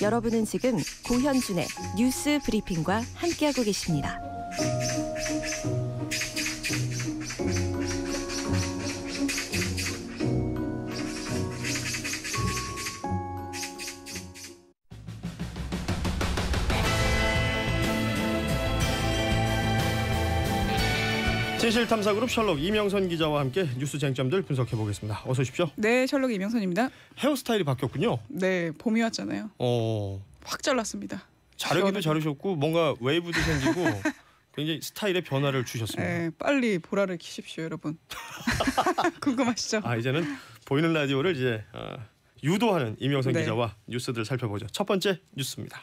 여러분은 지금 고현준의 뉴스 브리핑과 함께하고 계십니다. 진실탐사그룹 셜록 이명선 기자와 함께 뉴스 쟁점들 분석해보겠습니다. 어서 오십시오. 네, 셜록 이명선입니다. 헤어스타일이 바뀌었군요. 네, 봄이 왔잖아요. 확 잘랐습니다. 자르기도 자르셨고 뭔가 웨이브도 생기고 굉장히 스타일의 변화를 주셨습니다. 네, 빨리 보라를 키십시오, 여러분. 궁금하시죠? 이제는 보이는 라디오를 이제 유도하는 이명선 네. 기자와 뉴스들 살펴보죠. 첫 번째 뉴스입니다.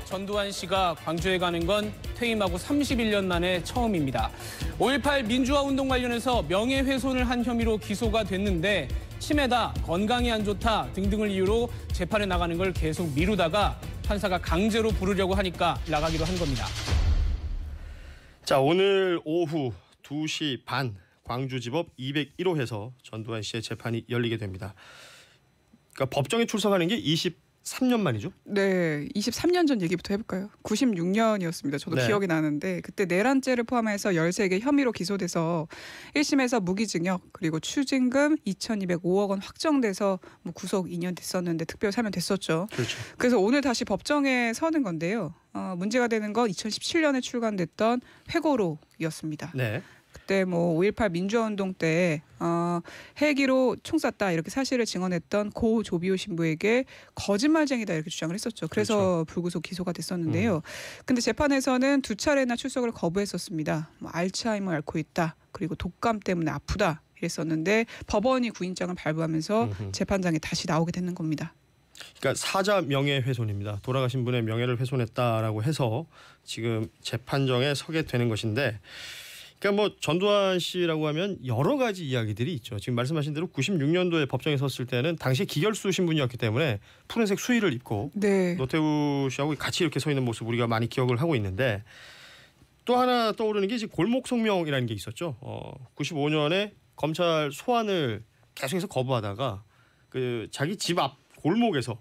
전두환 씨가 광주에 가는 건 퇴임하고 31년 만에 처음입니다. 5.18 민주화 운동 관련해서 명예훼손을 한 혐의로 기소가 됐는데 치매다, 건강이 안 좋다 등등을 이유로 재판에 나가는 걸 계속 미루다가 판사가 강제로 부르려고 하니까 나가기로 한 겁니다. 자, 오늘 오후 2시 반 광주지법 201호에서 전두환 씨의 재판이 열리게 됩니다. 그러니까 법정에 출석하는 게 23년 만이죠? 네, 23년 전 얘기부터 해볼까요? 96년이었습니다. 저도 네. 기억이 나는데 그때 내란죄를 포함해서 13개 혐의로 기소돼서 1심에서 무기징역 그리고 추징금 2,205억 원 확정돼서 구속 2년 됐었는데 특별 사면 됐었죠. 그렇죠. 그래서 오늘 다시 법정에 서는 건데요. 문제가 되는 건 2017년에 출간됐던 회고록이었습니다. 네. 그때 5.18 민주화운동 때 헬기로 총 쐈다 이렇게 사실을 증언했던 고 조비오 신부에게 거짓말쟁이다 이렇게 주장을 했었죠. 그래서 그렇죠. 불구속 기소가 됐었는데요. 근데 재판에서는 2차례나 출석을 거부했었습니다. 알츠하이머 앓고 있다. 그리고 독감 때문에 아프다 이랬었는데 법원이 구인장을 발부하면서 재판장에 다시 나오게 되는 겁니다. 그러니까 사자 명예훼손입니다. 돌아가신 분의 명예를 훼손했다라고 해서 지금 재판정에 서게 되는 것인데, 그러니까 전두환 씨라고 하면 여러 가지 이야기들이 있죠. 지금 말씀하신 대로 96년도에 법정에 섰을 때는 당시 기결수 신분이었기 때문에 푸른색 수의를 입고 네. 노태우 씨하고 같이 이렇게 서 있는 모습 우리가 많이 기억을 하고 있는데, 또 하나 떠오르는 게 지금 골목성명이라는 게 있었죠. 95년에 검찰 소환을 계속해서 거부하다가 자기 집 앞 골목에서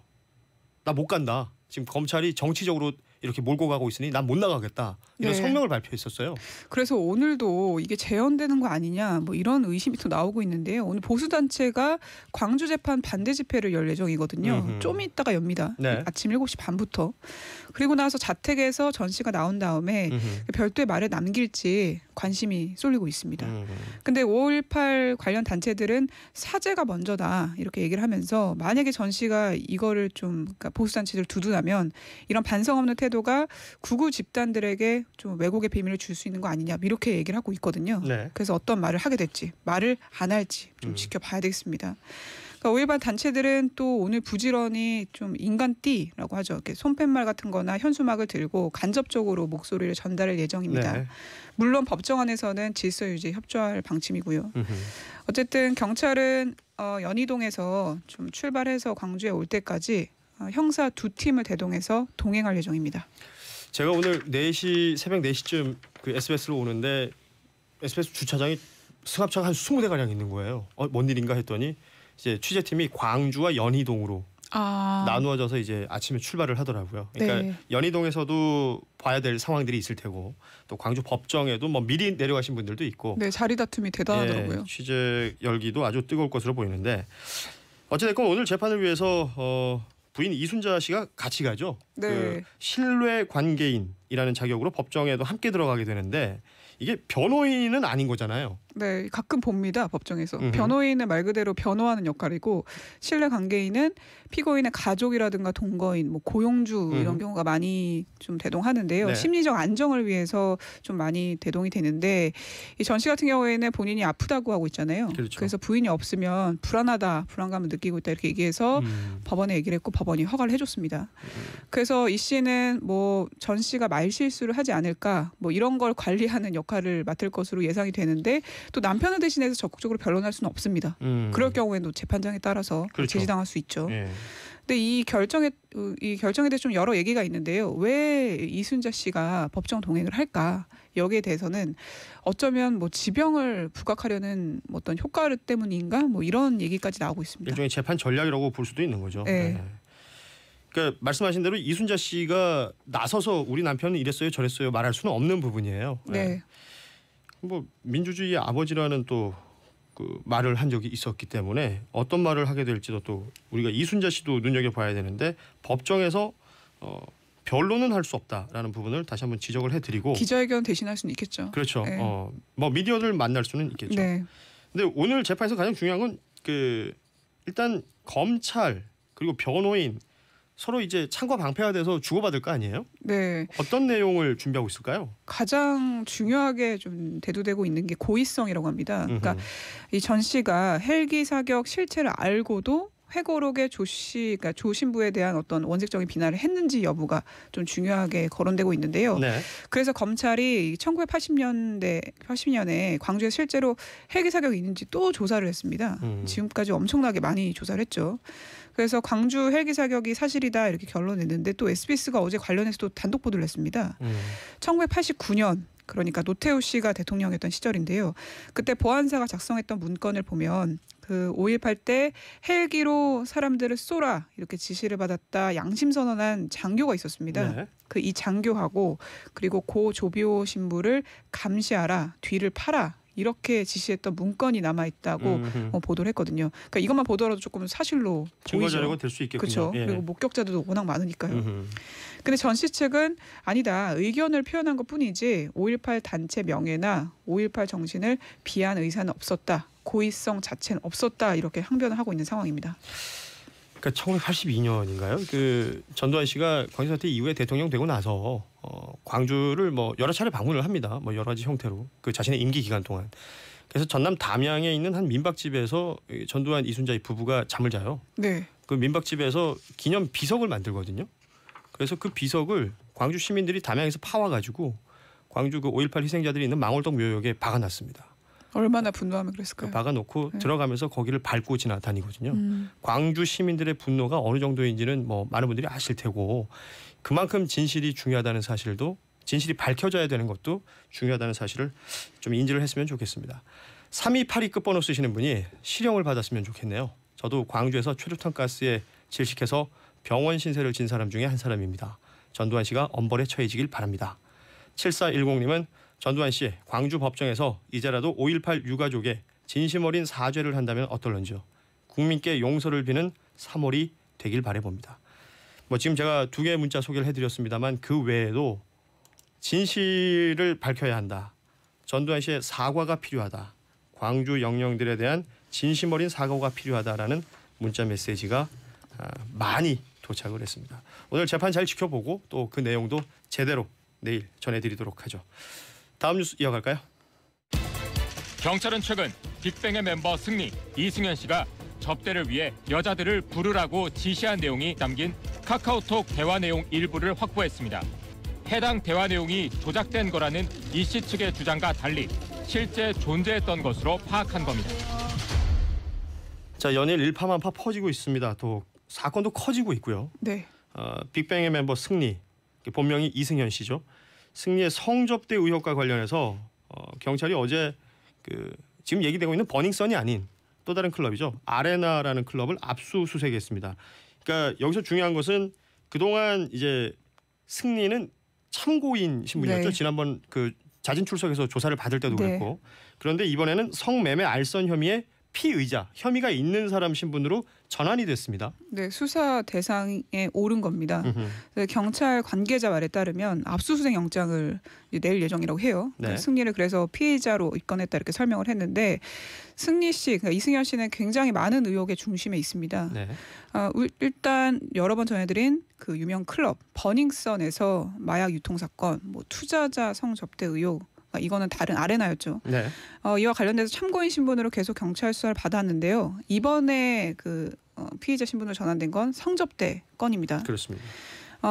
나 못 간다. 지금 검찰이 정치적으로 이렇게 몰고 가고 있으니 난 못 나가겠다. 이런 네. 성명을 발표했었어요. 그래서 오늘도 이게 재연되는 거 아니냐 이런 의심이 또 나오고 있는데요. 오늘 보수단체가 광주 재판 반대 집회를 열 예정이거든요. 좀 이따가 엽니다. 네. 아침 7시 반부터. 그리고 나서 자택에서 전 씨가 나온 다음에 별도의 말을 남길지 관심이 쏠리고 있습니다. 근데 5.18 관련 단체들은 사죄가 먼저다 이렇게 얘기를 하면서 만약에 전 씨가 이거를 그러니까 보수단체들 두둔하면 이런 반성 없는 태도가 구구 집단들에게 좀 왜곡의 비밀을 줄 수 있는 거 아니냐 이렇게 얘기를 하고 있거든요. 네. 그래서 어떤 말을 하게 될지 말을 안 할지 좀 지켜봐야 되겠습니다. 그러니까 5.18 단체들은 또 오늘 부지런히 좀 인간띠라고 하죠. 이렇게 손팻말 같은 거나 현수막을 들고 간접적으로 목소리를 전달할 예정입니다. 네. 물론 법정 안에서는 질서 유지에 협조할 방침이고요. 어쨌든 경찰은 연희동에서 좀 출발해서 광주에 올 때까지 형사 2팀을 대동해서 동행할 예정입니다. 제가 오늘 새벽 4시쯤 SBS로 오는데 SBS 주차장이 승합차가 한 20대 가량 있는 거예요. 뭔 일인가 했더니 이제 취재팀이 광주와 연희동으로 나누어져서 이제 아침에 출발을 하더라고요. 그러니까 네. 연희동에서도 봐야 될 상황들이 있을 테고 또 광주 법정에도 미리 내려가신 분들도 있고. 네, 자리 다툼이 대단하더라고요. 취재 열기도 아주 뜨거울 것으로 보이는데 어찌됐건 오늘 재판을 위해서 부인 이순자 씨가 같이 가죠. 네. 신뢰 관계인이라는 자격으로 법정에도 함께 들어가게 되는데 이게 변호인은 아닌 거잖아요. 네, 가끔 봅니다. 법정에서. 변호인은 말 그대로 변호하는 역할이고 신뢰 관계인은 피고인의 가족이라든가 동거인, 고용주 이런 경우가 많이 좀 대동하는데요. 네. 심리적 안정을 위해서 좀 많이 대동이 되는데 이 전 씨 같은 경우에는 본인이 아프다고 하고 있잖아요. 그렇죠. 그래서 부인이 없으면 불안감을 느끼고 있다 이렇게 얘기해서 법원에 얘기를 했고 법원이 허가를 해줬습니다. 그래서 이 씨는 전 씨가 말 실수를 하지 않을까 이런 걸 관리하는 역할을 맡을 것으로 예상이 되는데 또 남편을 대신해서 적극적으로 변론할 수는 없습니다. 그럴 경우에는 재판장에 따라서 그렇죠. 제지당할 수 있죠. 예. 근데 이 결정에 대해 좀 여러 얘기가 있는데요. 왜 이순자 씨가 법정 동행을 할까? 여기에 대해서는 어쩌면 뭐 지병을 부각하려는 뭐 어떤 효과 때문인가 뭐 이런 얘기까지 나오고 있습니다. 일종의 재판 전략이라고 볼 수도 있는 거죠. 네. 네. 그러니까 말씀하신 대로 이순자 씨가 나서서 우리 남편은 이랬어요 저랬어요 말할 수는 없는 부분이에요. 네. 뭐 민주주의의 아버지라는 또 그 말을 한 적이 있었기 때문에 어떤 말을 하게 될지도 또 우리가 이순자 씨도 눈여겨봐야 되는데 법정에서 변론은 할 수 없다라는 부분을 다시 한번 지적을 해드리고 기자회견 대신할 수는 있겠죠. 그렇죠. 네. 뭐 미디어를 만날 수는 있겠죠. 네. 근데 오늘 재판에서 가장 중요한 건 그 일단 검찰 그리고 변호인 서로 이제 창과 방패가 돼서 주고받을 거 아니에요? 네. 어떤 내용을 준비하고 있을까요? 가장 중요하게 좀 대두되고 있는 게 고의성이라고 합니다. 그러니까 이 전 씨가 헬기 사격 실체를 알고도 회고록에 그러니까 조 신부에 대한 어떤 원색적인 비난을 했는지 여부가 좀 중요하게 거론되고 있는데요. 네. 그래서 검찰이 1980년에 광주에 실제로 헬기 사격이 있는지 또 조사를 했습니다. 지금까지 엄청나게 많이 조사를 했죠. 그래서 광주 헬기 사격이 사실이다 이렇게 결론냈는데 또 SBS가 어제 관련해서 또 단독 보도를 했습니다. 1989년 그러니까 노태우 씨가 대통령이었던 시절인데요. 그때 보안사가 작성했던 문건을 보면 그 5.18 때 헬기로 사람들을 쏘라 이렇게 지시를 받았다 양심 선언한 장교가 있었습니다. 네. 그 이 장교하고 그리고 고 조비오 신부를 감시하라 뒤를 파라 이렇게 지시했던 문건이 남아 있다고 보도를 했거든요. 그러니까 이것만 보더라도 조금 사실로 증거 보이죠. 자료가 될 수 있겠군요. 그렇죠. 예. 그리고 목격자들도 워낙 많으니까요. 근데 전 씨 측은 아니다. 의견을 표현한 것뿐이지 5.18 단체 명예나 5.18 정신을 비한 의사는 없었다. 고의성 자체는 없었다. 이렇게 항변을 하고 있는 상황입니다. 그러니까 1982년인가요? 그 전두환 씨가 광주 사태 이후에 대통령 되고 나서 광주를 뭐 여러 차례 방문을 합니다. 뭐 여러 가지 형태로 그 자신의 임기 기간 동안. 그래서 전남 담양에 있는 한 민박집에서 전두환 이순자의 부부가 잠을 자요. 네. 그 민박집에서 기념 비석을 만들거든요. 그래서 그 비석을 광주 시민들이 담양에서 파와가지고 광주 그 5.18 희생자들이 있는 망월동 묘역에 박아놨습니다. 얼마나 분노하면 그랬을까요? 박아놓고 네. 들어가면서 거기를 밟고 지나다니거든요. 광주 시민들의 분노가 어느 정도인지는 뭐 많은 분들이 아실 테고 그만큼 진실이 중요하다는 사실도 진실이 밝혀져야 되는 것도 중요하다는 사실을 좀 인지를 했으면 좋겠습니다. 3282 끝번호 쓰시는 분이 실형을 받았으면 좋겠네요. 저도 광주에서 최루탄 가스에 질식해서 병원 신세를 진 사람 중에 한 사람입니다. 전두환 씨가 엄벌에 처해지길 바랍니다. 7410님은 전두환 씨 광주 법정에서 이제라도 5.18 유가족에 진심 어린 사죄를 한다면 어떨런지요. 국민께 용서를 비는 3월이 되길 바라봅니다. 뭐 지금 제가 2개의 문자 소개를 해드렸습니다만 그 외에도 진실을 밝혀야 한다. 전두환 씨의 사과가 필요하다. 광주 영령들에 대한 진심 어린 사과가 필요하다라는 문자 메시지가 많이 도착을 했습니다. 오늘 재판 잘 지켜보고 또 그 내용도 제대로 내일 전해드리도록 하죠. 다음 뉴스 이어갈까요? 경찰은 최근 빅뱅의 멤버 승리, 이승현 씨가 접대를 위해 여자들을 부르라고 지시한 내용이 담긴 카카오톡 대화 내용 일부를 확보했습니다. 해당 대화 내용이 조작된 거라는 이 씨 측의 주장과 달리 실제 존재했던 것으로 파악한 겁니다. 자, 연일 일파만파 퍼지고 있습니다. 또 사건도 커지고 있고요. 네. 빅뱅의 멤버 승리, 본명이 이승현 씨죠. 승리의 성접대 의혹과 관련해서 경찰이 어제 지금 얘기되고 있는 버닝썬이 아닌 또 다른 클럽이죠. 아레나라는 클럽을 압수수색했습니다. 그러니까 여기서 중요한 것은 그동안 이제 승리는 참고인 신분이었죠. 네. 지난번 그 자진 출석해서 조사를 받을 때도 네. 그랬고. 그런데 이번에는 성매매 알선 혐의의 피의자, 혐의가 있는 사람 신분으로 전환이 됐습니다. 네, 수사 대상에 오른 겁니다. 경찰 관계자 말에 따르면 압수수색 영장을 낼 예정이라고 해요. 네. 승리를 그래서 피의자로 입건했다 이렇게 설명을 했는데 승리 씨, 그러니까 이승현 씨는 굉장히 많은 의혹의 중심에 있습니다. 네. 일단 여러 번 전해드린 그 유명 클럽 버닝썬에서 마약 유통 사건, 뭐 투자자 성접대 의혹. 이거는 다른 아레나였죠. 네. 이와 관련돼서 참고인 신분으로 계속 경찰 수사를 받았는데요. 이번에 그 피의자 신분으로 전환된 건 성접대 건입니다. 그렇습니다.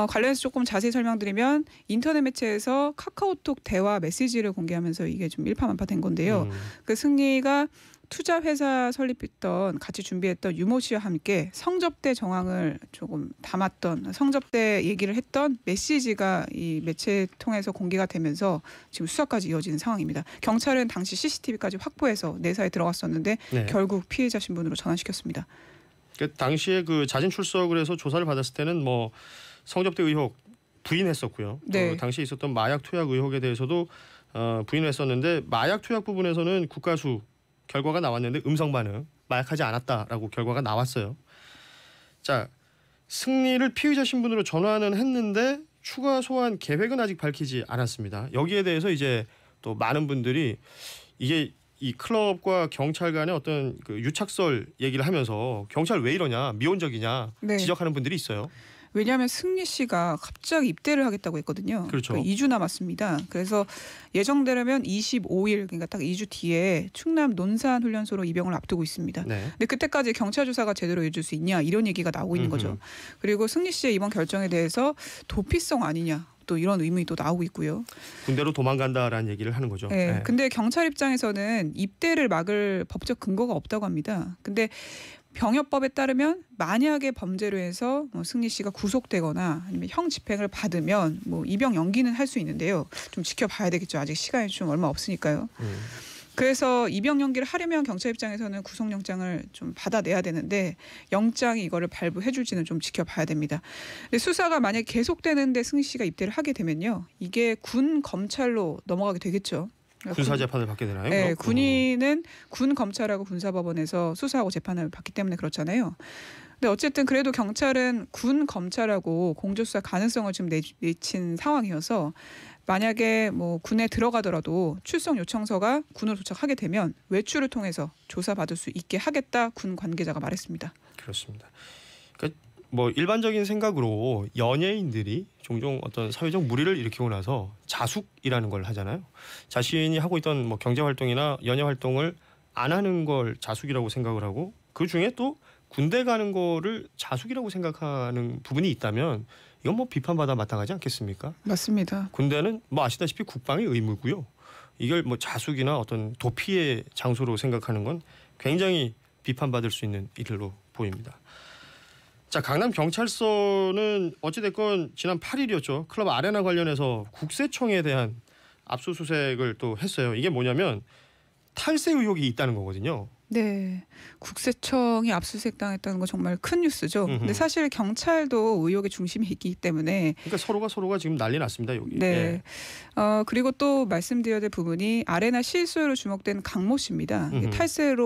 관련해서 조금 자세히 설명드리면 인터넷 매체에서 카카오톡 대화 메시지를 공개하면서 이게 좀 일파만파된 건데요. 그 승리가 투자 회사 설립했던 같이 준비했던 유모 씨와 함께 성접대 정황을 조금 담았던 성접대 얘기를 했던 메시지가 이 매체 통해서 공개가 되면서 지금 수사까지 이어지는 상황입니다. 경찰은 당시 CCTV까지 확보해서 내사에 들어갔었는데 네. 결국 피해자 신분으로 전환시켰습니다. 그 당시에 그 자진 출석을 해서 조사를 받았을 때는 뭐 성접대 의혹 부인했었고요. 네. 또 당시에 있었던 마약 투약 의혹에 대해서도 부인했었는데 마약 투약 부분에서는 국가수 결과가 나왔는데 음성 반응, 마약하지 않았다라고 결과가 나왔어요. 자, 승리를 피의자 신분으로 전환은 했는데 추가 소환 계획은 아직 밝히지 않았습니다. 여기에 대해서 이제 또 많은 분들이 이게 이 클럽과 경찰 간의 어떤 그 유착설 얘기를 하면서 경찰 왜 이러냐, 미온적이냐 네. 지적하는 분들이 있어요. 왜냐하면 승리 씨가 갑자기 입대를 하겠다고 했거든요. 그렇죠. 그러니까 2주 남았습니다. 그래서 예정대로면 25일 그러니까 딱 2주 뒤에 충남 논산훈련소로 입영을 앞두고 있습니다. 네. 근데 그때까지 경찰 조사가 제대로 이어질 수 있냐 이런 얘기가 나오고 있는 거죠. 그리고 승리 씨의 이번 결정에 대해서 도피성 아니냐 또 이런 의문이 또 나오고 있고요. 군대로 도망간다라는 얘기를 하는 거죠. 네. 네. 근데 경찰 입장에서는 입대를 막을 법적 근거가 없다고 합니다. 근데 병역법에 따르면 만약에 범죄로 해서 승리 씨가 구속되거나 아니면 형 집행을 받으면 뭐 입영 연기는 할 수 있는데요. 좀 지켜봐야 되겠죠. 아직 시간이 좀 얼마 없으니까요. 그래서 입영 연기를 하려면 경찰 입장에서는 구속영장을 좀 받아내야 되는데 영장이 이거를 발부해줄지는 좀 지켜봐야 됩니다. 근데 수사가 만약에 계속되는데 승리 씨가 입대를 하게 되면요. 이게 군 검찰로 넘어가게 되겠죠. 군사 재판을 받게 되나요? 네, 그럼? 군인은 군 검찰하고 군사법원에서 수사하고 재판을 받기 때문에 그렇잖아요. 근데 어쨌든 그래도 경찰은 군 검찰하고 공조수사 가능성을 지금 내친 상황이어서 만약에 뭐 군에 들어가더라도 출석 요청서가 군으로 도착하게 되면 외출을 통해서 조사받을 수 있게 하겠다 군 관계자가 말했습니다. 그렇습니다. 그러니까 뭐 일반적인 생각으로 연예인들이 종종 어떤 사회적 무리를 일으키고 나서 자숙이라는 걸 하잖아요. 자신이 하고 있던 뭐 경제 활동이나 연예 활동을 안 하는 걸 자숙이라고 생각을 하고 그 중에 또 군대 가는 거를 자숙이라고 생각하는 부분이 있다면 이건 뭐 비판받아 마땅하지 않겠습니까? 맞습니다. 군대는 뭐 아시다시피 국방의 의무고요. 이걸 뭐 자숙이나 어떤 도피의 장소로 생각하는 건 굉장히 비판받을 수 있는 일로 보입니다. 자, 강남 경찰서는 어찌됐건 지난 8일이었죠. 클럽 아레나 관련해서 국세청에 대한 압수수색을 또 했어요. 이게 뭐냐면 탈세 의혹이 있다는 거거든요. 네, 국세청이 압수수색 당했다는 건 정말 큰 뉴스죠. 근데 사실 경찰도 의혹의 중심에 있기 때문에 그러니까 서로가 지금 난리 났습니다 여기. 네. 예. 그리고 또 말씀드려야 될 부분이 아레나 실소유로 주목된 강모 씨입니다. 탈세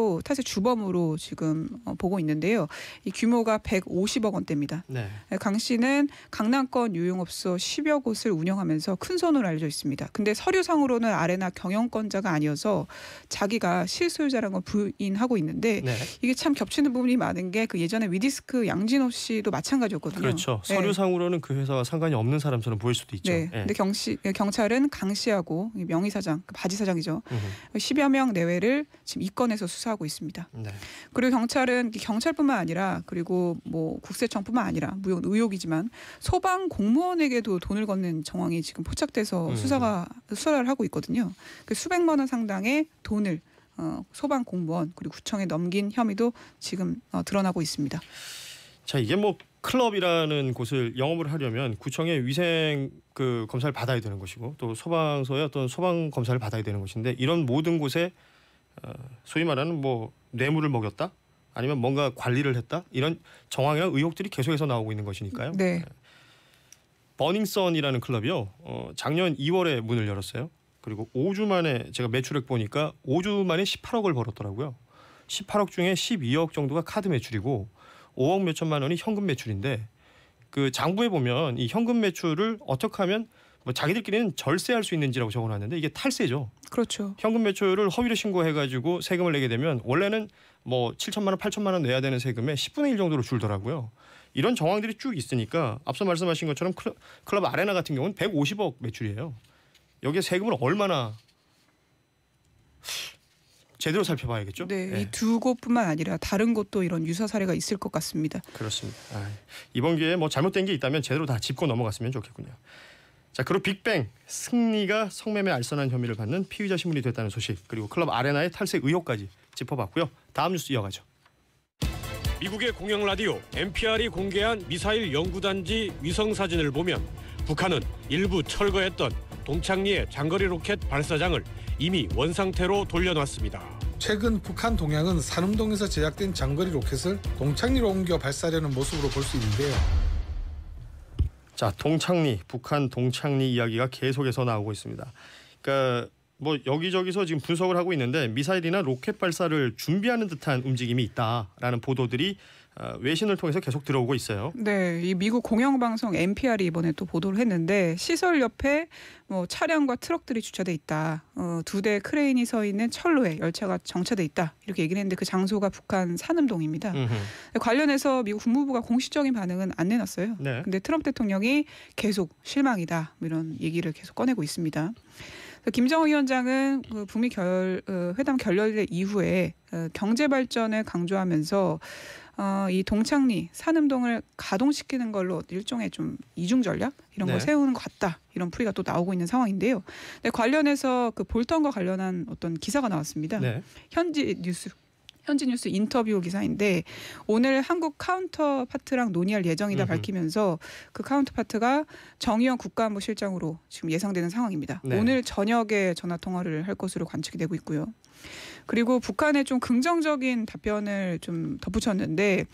주범으로 지금 보고 있는데요. 이 규모가 150억 원대입니다. 네. 강 씨는 강남권 유흥업소 10여 곳을 운영하면서 큰 손으로 알려져 있습니다. 근데 서류상으로는 아레나 경영권자가 아니어서 자기가 실소유자라는 걸 부인하고 있는데 네. 이게 참 겹치는 부분이 많은 게 그 예전에 위디스크 양진호 씨도 마찬가지였거든요. 그렇죠. 네. 서류상으로는 그 회사와 상관이 없는 사람처럼 보일 수도 있죠. 네. 예. 근데 경찰은 강 씨하고 명의 사장, 바지 사장이죠. 10여 명 내외를 지금 입건해서 수사하고 있습니다. 네. 그리고 경찰은 경찰뿐만 아니라 그리고 뭐 국세청뿐만 아니라 무용 의혹이지만 소방 공무원에게도 돈을 건넨 정황이 지금 포착돼서 수사를 하고 있거든요. 그 수백만 원 상당의 돈을 소방 공무원 그리고 구청에 넘긴 혐의도 지금 드러나고 있습니다. 자, 이게 뭐 클럽이라는 곳을 영업을 하려면 구청의 위생 그 검사를 받아야 되는 것이고 또 소방서의 어떤 소방 검사를 받아야 되는 것인데 이런 모든 곳에 소위 말하는 뭐 뇌물을 먹였다 아니면 뭔가 관리를 했다 이런 정황이나 의혹들이 계속해서 나오고 있는 것이니까요. 네. 버닝썬이라는 클럽이요. 작년 2월에 문을 열었어요. 그리고 5주 만에 제가 매출액 보니까 5주 만에 18억을 벌었더라고요. 18억 중에 12억 정도가 카드 매출이고 5억 몇 천만 원이 현금 매출인데 그 장부에 보면 이 현금 매출을 어떻게 하면 뭐 자기들끼리는 절세할 수 있는지라고 적어놨는데 이게 탈세죠. 그렇죠. 현금 매출을 허위로 신고해가지고 세금을 내게 되면 원래는 뭐 7천만 원, 8천만 원 내야 되는 세금의 10분의 1 정도로 줄더라고요. 이런 정황들이 쭉 있으니까 앞서 말씀하신 것처럼 클럽 아레나 같은 경우는 150억 매출이에요. 여기에 세금을 얼마나 제대로 살펴봐야겠죠. 네, 예. 이 두 곳뿐만 아니라 다른 곳도 이런 유사 사례가 있을 것 같습니다. 그렇습니다. 이번 기회에 뭐 잘못된 게 있다면 제대로 다 짚고 넘어갔으면 좋겠군요. 자, 그리고 빅뱅 승리가 성매매 알선한 혐의를 받는 피의자 신분이 됐다는 소식 그리고 클럽 아레나의 탈세 의혹까지 짚어봤고요. 다음 뉴스 이어가죠. 미국의 공영 라디오 NPR이 공개한 미사일 연구단지 위성 사진을 보면 북한은 일부 철거했던 동창리의 장거리 로켓 발사장을 이미 원상태로 돌려놨습니다. 최근 북한 동향은 산음동에서 제작된 장거리 로켓을 동창리로 옮겨 발사하려는 모습으로 볼 수 있는데요. 자, 동창리, 북한 동창리 이야기가 계속해서 나오고 있습니다. 그러니까 뭐 여기저기서 지금 분석을 하고 있는데 미사일이나 로켓 발사를 준비하는 듯한 움직임이 있다라는 보도들이 외신을 통해서 계속 들어오고 있어요. 네, 이 미국 공영방송 NPR이 이번에 또 보도를 했는데 시설 옆에 뭐 차량과 트럭들이 주차돼 있다. 2대 크레인이 서 있는 철로에 열차가 정차돼 있다. 이렇게 얘기를 했는데 그 장소가 북한 산음동입니다. 관련해서 미국 국무부가 공식적인 반응은 안 내놨어요. 네. 근데 트럼프 대통령이 계속 실망이다. 이런 얘기를 계속 꺼내고 있습니다. 김정은 위원장은 그 북미 회담 결렬 이후에 경제 발전을 강조하면서 이 동창리 산음동을 가동시키는 걸로 일종의 좀 이중 전략 이런 걸 세우는 것 같다. 이런 풀이가 또 나오고 있는 상황인데요. 근데 관련해서 그 볼턴과 관련한 어떤 기사가 나왔습니다. 네. 현지 뉴스 인터뷰 기사인데 오늘 한국 카운터 파트랑 논의할 예정이다 밝히면서 그 카운터 파트가 정의원 국가안보 실장으로 지금 예상되는 상황입니다. 네. 오늘 저녁에 전화 통화를 할 것으로 관측이 되고 있고요. 그리고 북한의 좀 긍정적인 답변을 좀 덧붙였는데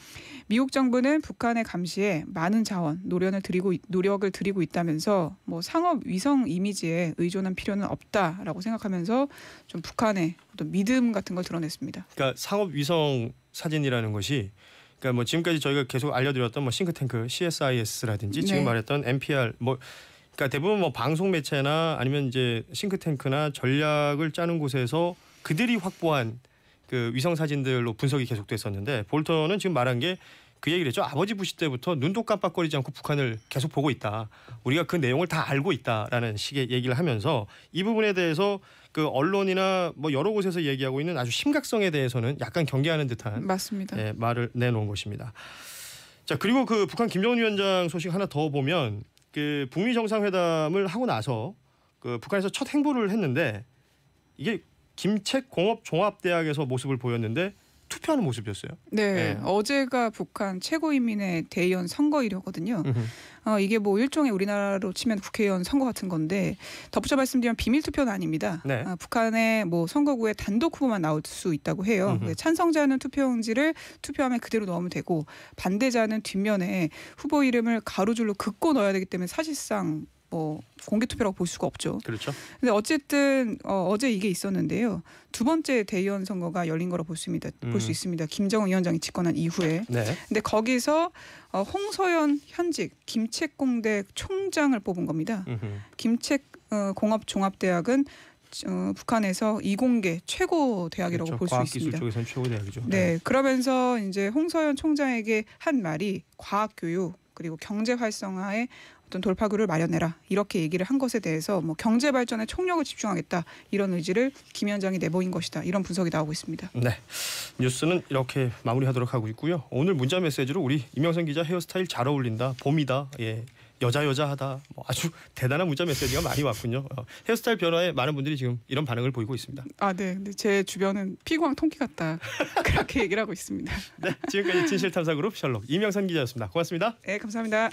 미국 정부는 북한의 감시에 많은 자원, 노력을 들이고 있다면서 뭐 상업 위성 이미지에 의존할 필요는 없다라고 생각하면서 좀 북한의 어떤 믿음 같은 걸 드러냈습니다. 그러니까 상업 위성 사진이라는 것이 그러니까 뭐 지금까지 저희가 계속 알려드렸던 뭐 싱크탱크 CSIS라든지 지금 말했던 NPR 뭐 그러니까 대부분 뭐 방송 매체나 아니면 이제 싱크탱크나 전략을 짜는 곳에서 그들이 확보한 그 위성 사진들로 분석이 계속됐었는데 볼턴은 지금 말한 게 그 얘기를 했죠. 아버지 부시 때부터 눈도 깜빡거리지 않고 북한을 계속 보고 있다. 우리가 그 내용을 다 알고 있다라는 식의 얘기를 하면서 이 부분에 대해서 그 언론이나 뭐 여러 곳에서 얘기하고 있는 아주 심각성에 대해서는 약간 경계하는 듯한 맞습니다. 말을 내놓은 것입니다. 자, 그리고 그 북한 김정은 위원장 소식 하나 더 보면 그 북미 정상회담을 하고 나서 그 북한에서 첫 행보를 했는데 이게 김책공업종합대학에서 모습을 보였는데 투표하는 모습이었어요. 네, 어제가 북한 최고인민회 대의원 선거일이거든요. 이게 뭐 일종의 우리나라로 치면 국회의원 선거 같은 건데 덧붙여 말씀드리면 비밀 투표는 아닙니다. 네. 북한의 뭐 선거구에 단독 후보만 나올 수 있다고 해요. 찬성자는 투표용지를 투표함에 그대로 넣으면 되고 반대자는 뒷면에 후보 이름을 가로줄로 긋고 넣어야 되기 때문에 사실상 뭐 공개 투표라고 볼 수가 없죠. 그렇죠. 근데 어쨌든 어제 이게 있었는데요. 두 번째 대의원 선거가 열린 거라 볼 수 있습니다. 김정은 위원장이 집권한 이후에. 네. 근데 거기서 홍서연 현직 김책공대 총장을 뽑은 겁니다. 김책공업종합대학은 북한에서 이공계 최고 대학이라고 그렇죠. 볼 수 있습니다. 과학기술 쪽에서는 최고 대학이죠. 네, 그러면서 이제 홍서연 총장에게 한 말이 과학교육 그리고 경제 활성화에 어떤 돌파구를 마련해라 이렇게 얘기를 한 것에 대해서 뭐 경제 발전에 총력을 집중하겠다 이런 의지를 김 위원장이 내보인 것이다 이런 분석이 나오고 있습니다. 네, 뉴스는 이렇게 마무리하도록 하고 있고요. 오늘 문자 메시지로 우리 임영선 기자 헤어스타일 잘 어울린다, 봄이다, 여자하다, 뭐 아주 대단한 문자 메시지가 많이 왔군요. 헤어스타일 변화에 많은 분들이 지금 이런 반응을 보이고 있습니다. 네, 근데 제 주변은 피광 통키 같다 그렇게 얘기를 하고 있습니다. 네, 지금까지 진실탐사그룹 셜록 임영선 기자였습니다. 고맙습니다. 네, 감사합니다.